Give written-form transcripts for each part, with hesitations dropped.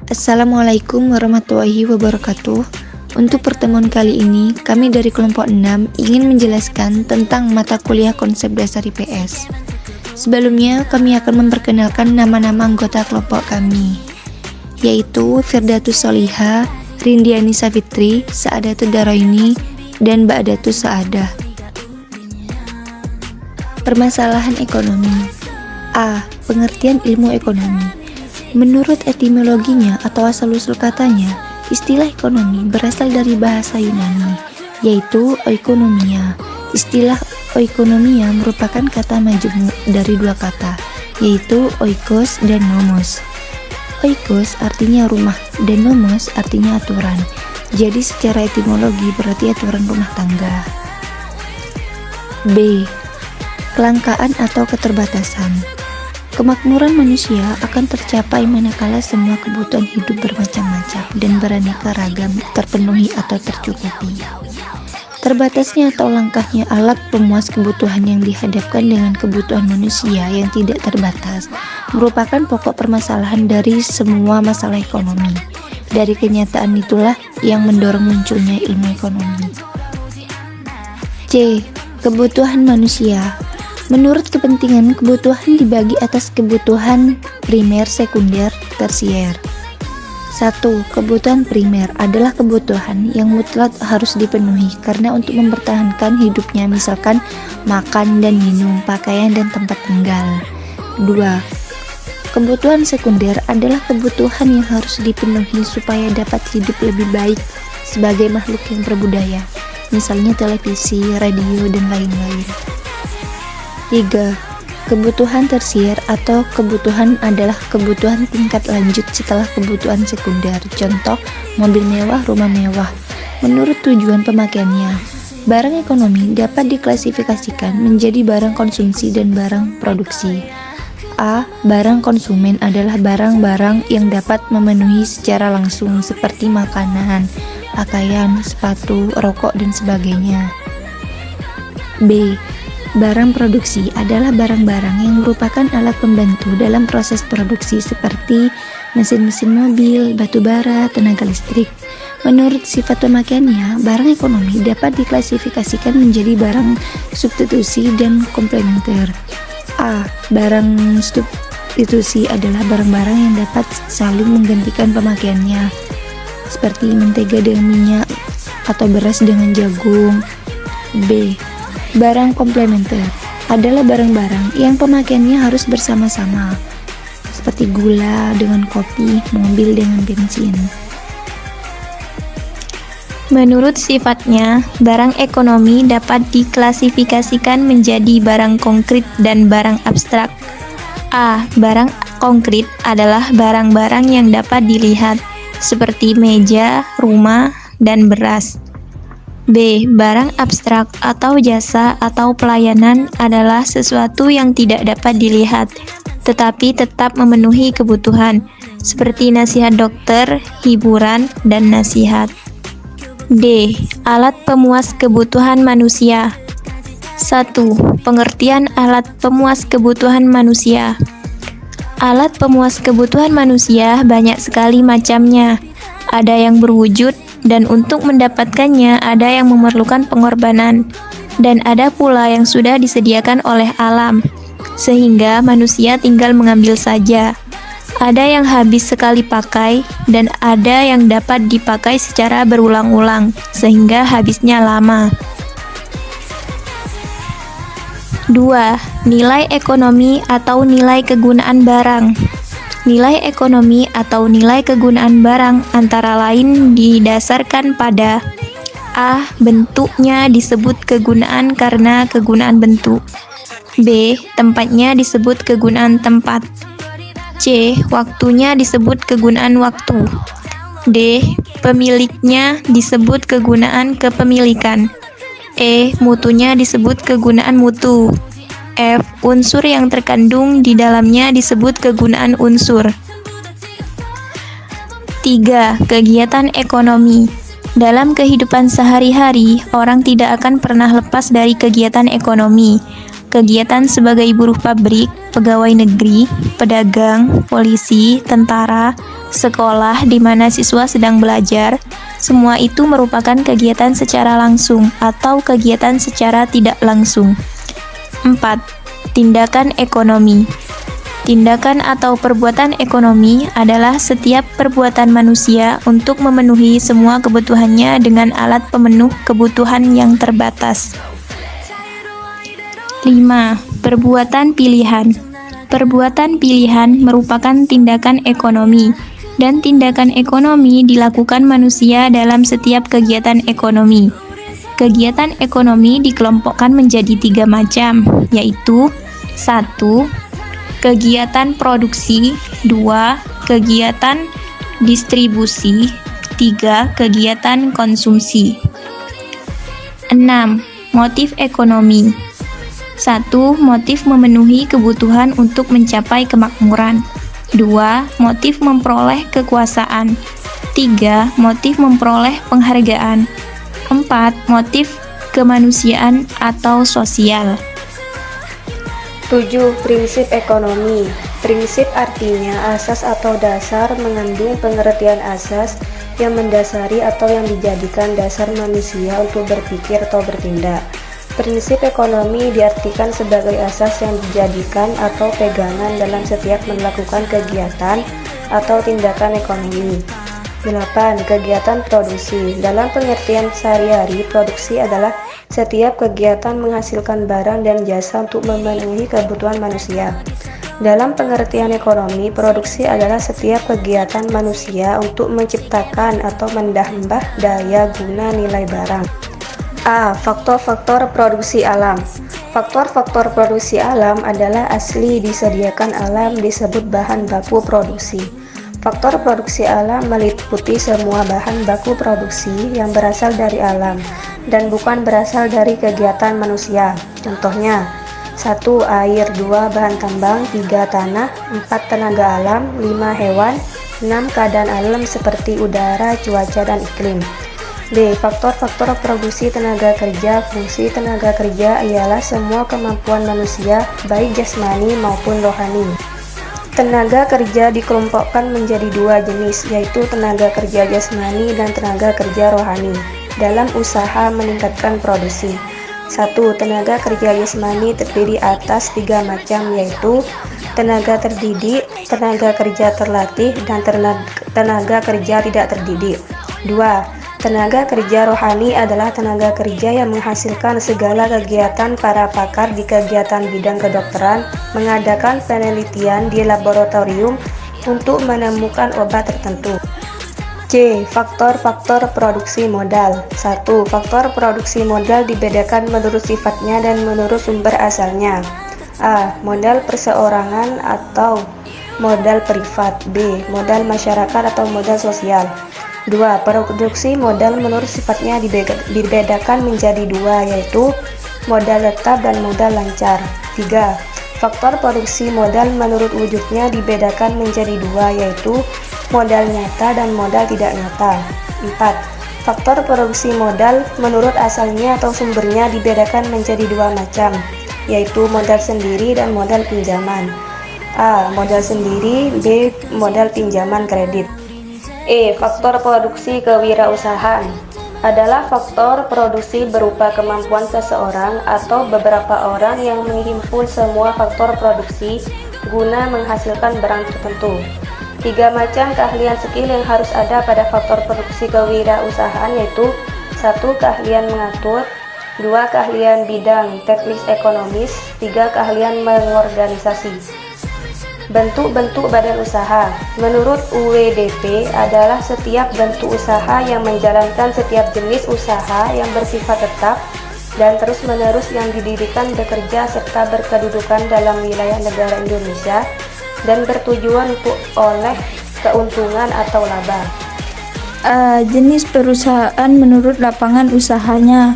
Assalamualaikum warahmatullahi wabarakatuh. Untuk pertemuan kali ini, kami dari kelompok 6 ingin menjelaskan tentang mata kuliah konsep dasar IPS. Sebelumnya, kami akan memperkenalkan nama-nama anggota kelompok kami, yaitu Firdatus Solihah, Rindiani Safitri, Saadatul Daraini, dan Ba'datus Saadah. Permasalahan ekonomi. A. Pengertian ilmu ekonomi. Menurut etimologinya atau asal-usul katanya, istilah ekonomi berasal dari bahasa Yunani, yaitu oikonomia. Istilah oikonomia merupakan kata majemuk dari dua kata, yaitu oikos dan nomos. Oikos artinya rumah dan nomos artinya aturan. Jadi secara etimologi berarti aturan rumah tangga. B. Kelangkaan atau keterbatasan. Kemakmuran manusia akan tercapai manakala semua kebutuhan hidup bermacam-macam dan beraneka ragam terpenuhi atau tercukupi. Terbatasnya atau langkahnya alat pemuas kebutuhan yang dihadapkan dengan kebutuhan manusia yang tidak terbatas merupakan pokok permasalahan dari semua masalah ekonomi. Dari kenyataan itulah yang mendorong munculnya ilmu ekonomi. C. Kebutuhan manusia. Menurut kepentingan, kebutuhan dibagi atas kebutuhan primer, sekunder, tersier. 1. Kebutuhan primer adalah kebutuhan yang mutlak harus dipenuhi karena untuk mempertahankan hidupnya, misalkan makan dan minum, pakaian dan tempat tinggal. 2. Kebutuhan sekunder adalah kebutuhan yang harus dipenuhi supaya dapat hidup lebih baik sebagai makhluk yang berbudaya, misalnya televisi, radio, dan lain-lain. 3. Kebutuhan tersier atau kebutuhan adalah kebutuhan tingkat lanjut setelah kebutuhan sekunder. Contoh, mobil mewah, rumah mewah. Menurut tujuan pemakaiannya, barang ekonomi dapat diklasifikasikan menjadi barang konsumsi dan barang produksi. A. Barang konsumen adalah barang-barang yang dapat memenuhi secara langsung seperti makanan, pakaian, sepatu, rokok, dan sebagainya. B. Barang produksi adalah barang-barang yang merupakan alat pembantu dalam proses produksi seperti mesin-mesin mobil, batu bara, tenaga listrik. Menurut sifat pemakaiannya, barang ekonomi dapat diklasifikasikan menjadi barang substitusi dan komplementer. A. Barang substitusi adalah barang-barang yang dapat saling menggantikan pemakaiannya, seperti mentega dengan minyak atau beras dengan jagung. B. Barang komplementer adalah barang-barang yang pemakaiannya harus bersama-sama, seperti gula dengan kopi, mobil dengan bensin. Menurut sifatnya, barang ekonomi dapat diklasifikasikan menjadi barang konkret dan barang abstrak. A. Barang konkret adalah barang-barang yang dapat dilihat, seperti meja, rumah, dan beras. B. Barang abstrak atau jasa atau pelayanan adalah sesuatu yang tidak dapat dilihat, tetapi tetap memenuhi kebutuhan, seperti nasihat dokter, hiburan, dan nasihat. D. Alat pemuas kebutuhan manusia. 1. Pengertian alat pemuas kebutuhan manusia. Alat pemuas kebutuhan manusia banyak sekali macamnya. Ada yang berwujud, dan untuk mendapatkannya ada yang memerlukan pengorbanan, dan ada pula yang sudah disediakan oleh alam, sehingga manusia tinggal mengambil saja. Ada yang habis sekali pakai, dan ada yang dapat dipakai secara berulang-ulang, sehingga habisnya lama. 2. Nilai ekonomi atau nilai kegunaan barang. Nilai ekonomi atau nilai kegunaan barang antara lain didasarkan pada A. Bentuknya disebut kegunaan karena kegunaan bentuk. B. Tempatnya disebut kegunaan tempat. C. Waktunya disebut kegunaan waktu. D. Pemiliknya disebut kegunaan kepemilikan. E. Mutunya disebut kegunaan mutu. F. Unsur yang terkandung di dalamnya disebut kegunaan unsur. 3. Kegiatan ekonomi. Dalam kehidupan sehari-hari, orang tidak akan pernah lepas dari kegiatan ekonomi. kegiatan sebagai buruh pabrik, pegawai negeri, pedagang, polisi, tentara, sekolah di mana siswa sedang belajar. Semua itu merupakan kegiatan secara langsung atau kegiatan secara tidak langsung. 4. Tindakan ekonomi. Tindakan atau perbuatan ekonomi adalah setiap perbuatan manusia untuk memenuhi semua kebutuhannya dengan alat pemenuh kebutuhan yang terbatas. 5. Perbuatan pilihan. Perbuatan pilihan merupakan tindakan ekonomi, dan tindakan ekonomi dilakukan manusia dalam setiap kegiatan ekonomi. Kegiatan ekonomi dikelompokkan menjadi 3 macam, yaitu 1. Kegiatan produksi, 2. Kegiatan distribusi, 3. Kegiatan konsumsi. 6. Motif ekonomi. 1. Motif memenuhi kebutuhan untuk mencapai kemakmuran. 2. Motif memperoleh kekuasaan. 3. Motif memperoleh penghargaan. 4. Motif kemanusiaan atau sosial. 7. Prinsip ekonomi. Prinsip artinya asas atau dasar, mengandung pengertian asas yang mendasari atau yang dijadikan dasar manusia untuk berpikir atau bertindak. Prinsip ekonomi diartikan sebagai asas yang dijadikan atau pegangan dalam setiap melakukan kegiatan atau tindakan ekonomi. 8. Kegiatan produksi. Dalam pengertian sehari-hari, produksi adalah setiap kegiatan menghasilkan barang dan jasa untuk memenuhi kebutuhan manusia. Dalam pengertian ekonomi, produksi adalah setiap kegiatan manusia untuk menciptakan atau menambah daya guna nilai barang. A. Faktor-faktor produksi alam. Faktor-faktor produksi alam adalah asli disediakan alam, disebut bahan baku produksi. Faktor produksi alam meliputi semua bahan baku produksi yang berasal dari alam dan bukan berasal dari kegiatan manusia. Contohnya, 1. Air, 2. Bahan tambang, 3. Tanah, 4. Tenaga alam, 5. Hewan, 6. Keadaan alam seperti udara, cuaca, dan iklim. B. Faktor-faktor produksi tenaga kerja. Fungsi tenaga kerja ialah semua kemampuan manusia, baik jasmani maupun rohani. Tenaga kerja dikelompokkan menjadi 2 jenis, yaitu tenaga kerja jasmani dan tenaga kerja rohani dalam usaha meningkatkan produksi. 1. Tenaga kerja jasmani terdiri atas 3 macam, yaitu tenaga terdidik, tenaga kerja terlatih, dan tenaga kerja tidak terdidik. 2. Tenaga kerja rohani adalah tenaga kerja yang menghasilkan segala kegiatan para pakar di kegiatan bidang kedokteran, mengadakan penelitian di laboratorium untuk menemukan obat tertentu. C. Faktor-faktor produksi modal. 1. Faktor produksi modal dibedakan menurut sifatnya dan menurut sumber asalnya. A. Modal perseorangan atau modal privat. B. Modal masyarakat atau modal sosial. 2. Produksi modal menurut sifatnya dibedakan menjadi 2, yaitu modal tetap dan modal lancar. 3. Faktor produksi modal menurut wujudnya dibedakan menjadi 2, yaitu modal nyata dan modal tidak nyata. 4. Faktor produksi modal menurut asalnya atau sumbernya dibedakan menjadi 2 macam, yaitu modal sendiri dan modal pinjaman. A. Modal sendiri. B. Modal pinjaman kredit. E. Faktor produksi kewirausahaan adalah faktor produksi berupa kemampuan seseorang atau beberapa orang yang menghimpun semua faktor produksi guna menghasilkan barang tertentu. 3 macam keahlian skill yang harus ada pada faktor produksi kewirausahaan, yaitu 1. Keahlian mengatur, 2. Keahlian bidang teknis ekonomis, 3. Keahlian mengorganisasi. Bentuk-bentuk badan usaha. Menurut UWDP adalah setiap bentuk usaha yang menjalankan setiap jenis usaha yang bersifat tetap dan terus-menerus yang didirikan, bekerja, serta berkedudukan dalam wilayah negara Indonesia dan bertujuan untuk oleh keuntungan atau laba. Jenis perusahaan menurut lapangan usahanya.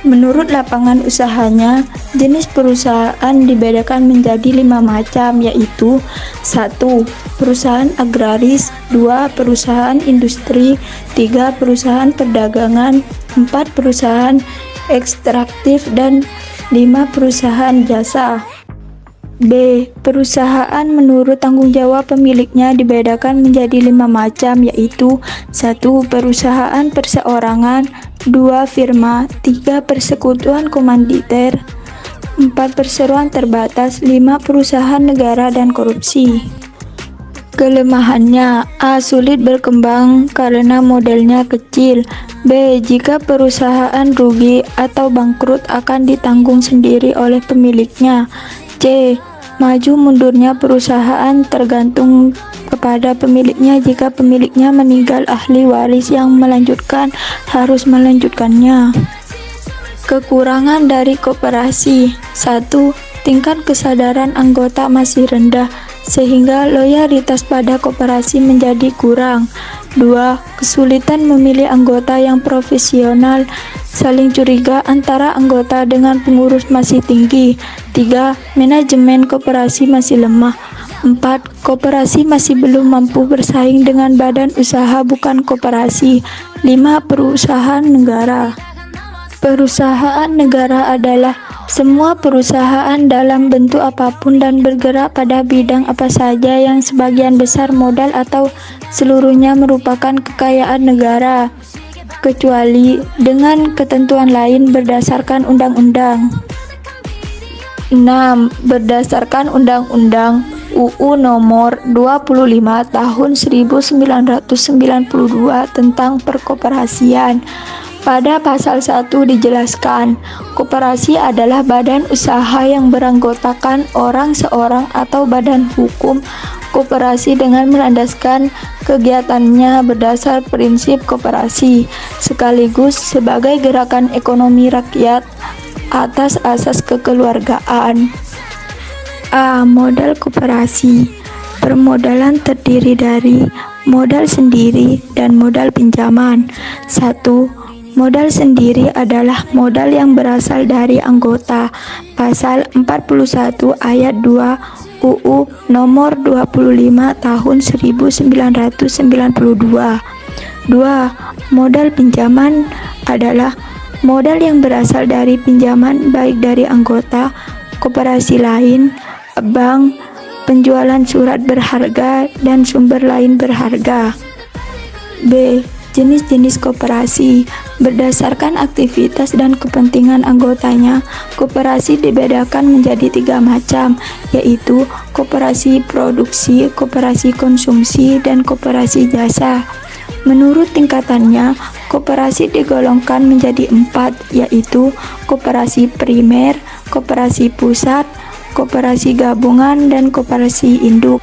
Menurut lapangan usahanya, jenis perusahaan dibedakan menjadi 5 macam, yaitu 1. Perusahaan agraris, 2. Perusahaan industri, 3. Perusahaan perdagangan, 4. Perusahaan ekstraktif, dan 5 perusahaan jasa. B. Perusahaan menurut tanggung jawab pemiliknya dibedakan menjadi 5 macam, yaitu 1. Perusahaan perseorangan, 2. Firma, 3. Persekutuan komanditer, 4. Perseroan terbatas, 5. Perusahaan negara dan korupsi. Kelemahannya: A. Sulit berkembang karena modelnya kecil. B. Jika perusahaan rugi atau bangkrut akan ditanggung sendiri oleh pemiliknya. C. Maju mundurnya perusahaan tergantung kepada pemiliknya. Jika pemiliknya meninggal, ahli waris yang melanjutkan harus melanjutkannya. Kekurangan dari koperasi: 1. Tingkat kesadaran anggota masih rendah, sehingga loyalitas pada koperasi menjadi kurang. 2. Kesulitan memilih anggota yang profesional, saling curiga antara anggota dengan pengurus masih tinggi. 3. Manajemen koperasi masih lemah. 4. Koperasi masih belum mampu bersaing dengan badan usaha bukan koperasi. 5. Perusahaan negara. Perusahaan negara adalah semua perusahaan dalam bentuk apapun dan bergerak pada bidang apa saja yang sebagian besar modal atau seluruhnya merupakan kekayaan negara, kecuali dengan ketentuan lain berdasarkan undang-undang. 6. Berdasarkan Undang-Undang UU Nomor 25 Tahun 1992 tentang Perkoperasian, pada pasal 1 dijelaskan, koperasi adalah badan usaha yang beranggotakan orang seorang atau badan hukum koperasi dengan melandaskan kegiatannya berdasar prinsip koperasi, sekaligus sebagai gerakan ekonomi rakyat atas asas kekeluargaan. A. Modal koperasi. Permodalan terdiri dari modal sendiri dan modal pinjaman. 1. Modal sendiri adalah modal yang berasal dari anggota. Pasal 41 ayat 2 UU Nomor 25 Tahun 1992. 2. Modal pinjaman adalah modal yang berasal dari pinjaman baik dari anggota koperasi lain, bank, penjualan surat berharga, dan sumber lain berharga. B. Jenis-jenis koperasi. Berdasarkan aktivitas dan kepentingan anggotanya, koperasi dibedakan menjadi 3 macam, yaitu koperasi produksi, koperasi konsumsi, dan koperasi jasa. Menurut tingkatannya, koperasi digolongkan menjadi 4, yaitu koperasi primer, koperasi pusat, koperasi gabungan, dan koperasi induk.